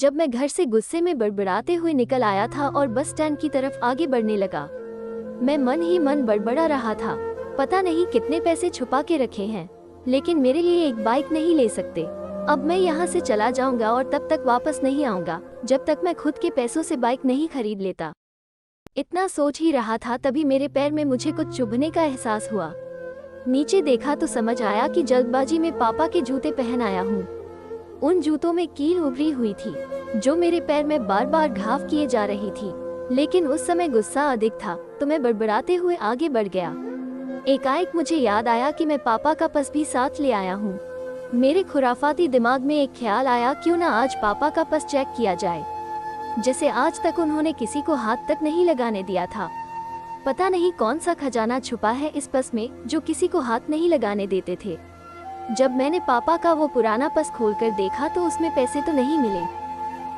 जब मैं घर से गुस्से में बड़बड़ाते हुए निकल आया था और बस स्टैंड की तरफ आगे बढ़ने लगा। मैं मन ही मन बड़बड़ा रहा था, पता नहीं कितने पैसे छुपा के रखे हैं, लेकिन मेरे लिए एक बाइक नहीं ले सकते। अब मैं यहाँ से चला जाऊंगा और तब तक वापस नहीं आऊंगा जब तक मैं खुद के पैसों से बाइक नहीं खरीद लेता। इतना सोच ही रहा था, तभी मेरे पैर में मुझे कुछ चुभने का एहसास हुआ। नीचे देखा तो समझ आया कि जल्दबाजी में पापा के जूते पहन आया हूँ। उन जूतों में कील उभरी हुई थी जो मेरे पैर में बार बार घाव किए जा रही थी, लेकिन उस समय गुस्सा अधिक था तो मैं बड़बड़ाते हुए आगे बढ़ गया। एकाएक मुझे याद आया कि मैं पापा का पर्स भी साथ ले आया हूँ। मेरे खुराफाती दिमाग में एक ख्याल आया, क्यों ना आज पापा का पर्स चेक किया जाए, जैसे आज तक उन्होंने किसी को हाथ तक नहीं लगाने दिया था। पता नहीं कौन सा खजाना छुपा है इस पर्स में जो किसी को हाथ नहीं लगाने देते थे। जब मैंने पापा का वो पुराना पर्स खोलकर देखा तो उसमें पैसे तो नहीं मिले,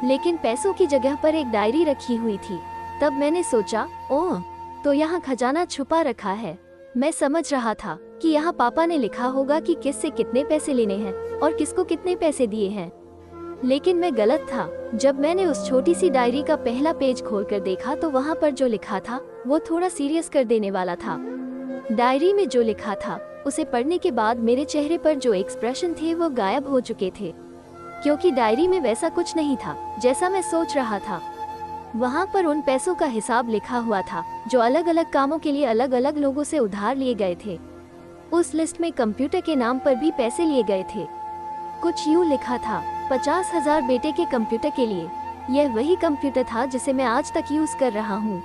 लेकिन पैसों की जगह पर एक डायरी रखी हुई थी। तब मैंने सोचा, ओह, तो यहाँ खजाना छुपा रखा है। मैं समझ रहा था कि यहाँ पापा ने लिखा होगा कि किससे कितने पैसे लेने हैं और किसको कितने पैसे दिए हैं, लेकिन मैं गलत था। जब मैंने उस छोटी सी डायरी का पहला पेज खोलकर देखा तो वहाँ पर जो लिखा था वो थोड़ा सीरियस कर देने वाला था। डायरी में जो लिखा था उसे पढ़ने के बाद मेरे चेहरे पर जो एक्सप्रेशन थे वो गायब हो चुके थे, क्योंकि डायरी में वैसा कुछ नहीं था जैसा मैं सोच रहा था। वहाँ पर उन पैसों का हिसाब लिखा हुआ था जो अलग अलग कामों के लिए अलग अलग लोगों से उधार लिए गए थे। उस लिस्ट में कंप्यूटर के नाम पर भी पैसे लिए गए थे। कुछ यूँ लिखा था, 50,000 बेटे के कंप्यूटर के लिए। यह वही कंप्यूटर था जिसे मैं आज तक यूज कर रहा हूँ,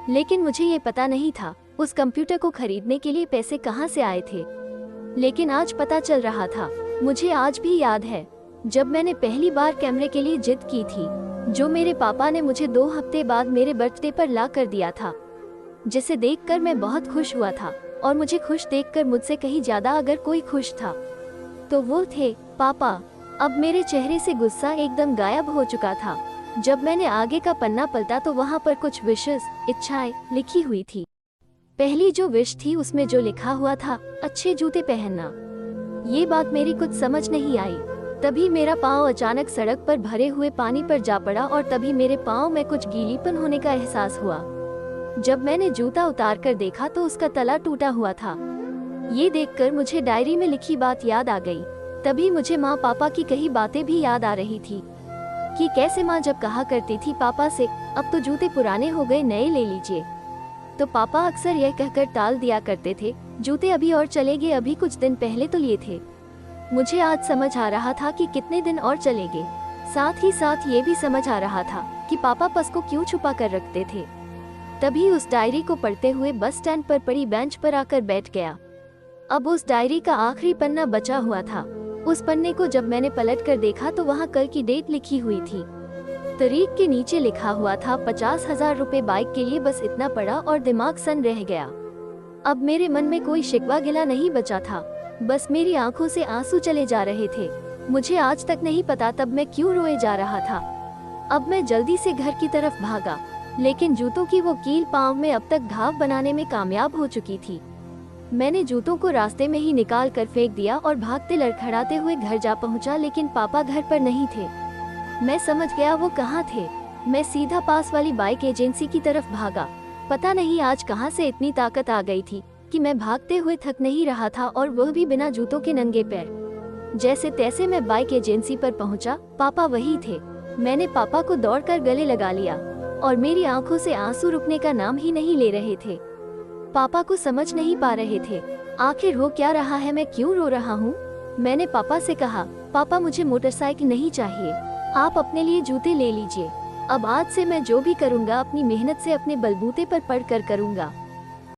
लेकिन मुझे ये पता नहीं था उस कंप्यूटर को खरीदने के लिए पैसे कहाँ से आए थे। लेकिन आज पता चल रहा था। मुझे आज भी याद है जब मैंने पहली बार कैमरे के लिए जिद की थी, जो मेरे पापा ने मुझे 2 हफ्ते बाद मेरे बर्थडे पर ला कर दिया था, जिसे देखकर मैं बहुत खुश हुआ था। और मुझे खुश देखकर मुझसे कहीं ज्यादा अगर कोई खुश था तो वो थे पापा। अब मेरे चेहरे से गुस्सा एकदम गायब हो चुका था। जब मैंने आगे का पन्ना पलटा तो वहाँ पर कुछ विशेष इच्छाएं लिखी हुई थी। पहली जो विश थी उसमें जो लिखा हुआ था, अच्छे जूते पहनना। ये बात मेरी कुछ समझ नहीं आई। तभी मेरा पाँव अचानक सड़क पर भरे हुए पानी पर जा पड़ा और तभी मेरे पाँव में कुछ गीलीपन होने का एहसास हुआ। जब मैंने जूता उतार कर देखा तो उसका तला टूटा हुआ था। ये देखकर मुझे डायरी में लिखी बात याद आ गई। तभी मुझे माँ पापा की कही बातें भी याद आ रही थी कि कैसे माँ जब कहा करती थी पापा से, अब तो जूते पुराने हो गए, नए ले लीजिए, तो पापा अक्सर यह कहकर टाल दिया करते थे, जूते अभी और चलेंगे, अभी कुछ दिन पहले तो लिए थे। मुझे आज समझ आ रहा था कि कितने दिन और चलेंगे। साथ ही साथ ये भी समझ आ रहा था कि पापा पर्स को क्यों छुपा कर रखते थे। तभी उस डायरी को पढ़ते हुए बस स्टैंड पर पड़ी बेंच पर आकर बैठ गया। अब उस डायरी का आखिरी पन्ना बचा हुआ था। उस पन्ने को जब मैंने पलट कर देखा तो वहाँ कल की डेट लिखी हुई थी। तारीख के नीचे लिखा हुआ था 50,000 रुपए बाइक के लिए। बस इतना पड़ा और दिमाग सन रह गया। अब मेरे मन में कोई शिकवा गिला नहीं बचा था, बस मेरी आंखों से आंसू चले जा रहे थे। मुझे आज तक नहीं पता तब मैं क्यों रोए जा रहा था। अब मैं जल्दी से घर की तरफ भागा, लेकिन जूतों की वो कील पाँव में अब तक घाव बनाने में कामयाब हो चुकी थी। मैंने जूतों को रास्ते में ही निकाल कर फेंक दिया और भागते लड़खड़ाते हुए घर जा पहुंचा, लेकिन पापा घर पर नहीं थे। मैं समझ गया वो कहाँ थे। मैं सीधा पास वाली बाइक एजेंसी की तरफ भागा। पता नहीं आज कहाँ से इतनी ताकत आ गई थी कि मैं भागते हुए थक नहीं रहा था, और वह भी बिना जूतों के नंगे पैर। जैसे तैसे मैं बाइक एजेंसी पर पहुंचा। पापा वही थे। मैंने पापा को दौड़कर गले लगा लिया और मेरी आंखों से आंसू रुकने का नाम ही नहीं ले रहे थे। पापा को समझ नहीं पा रहे थे आखिर हो क्या रहा है, मैं क्यों रो रहा हूँ। मैंने पापा से कहा, पापा मुझे मोटरसाइकिल नहीं चाहिए, आप अपने लिए जूते ले लीजिए। अब आज से मैं जो भी करूँगा अपनी मेहनत से अपने बलबूते पर पढ़कर करूँगा।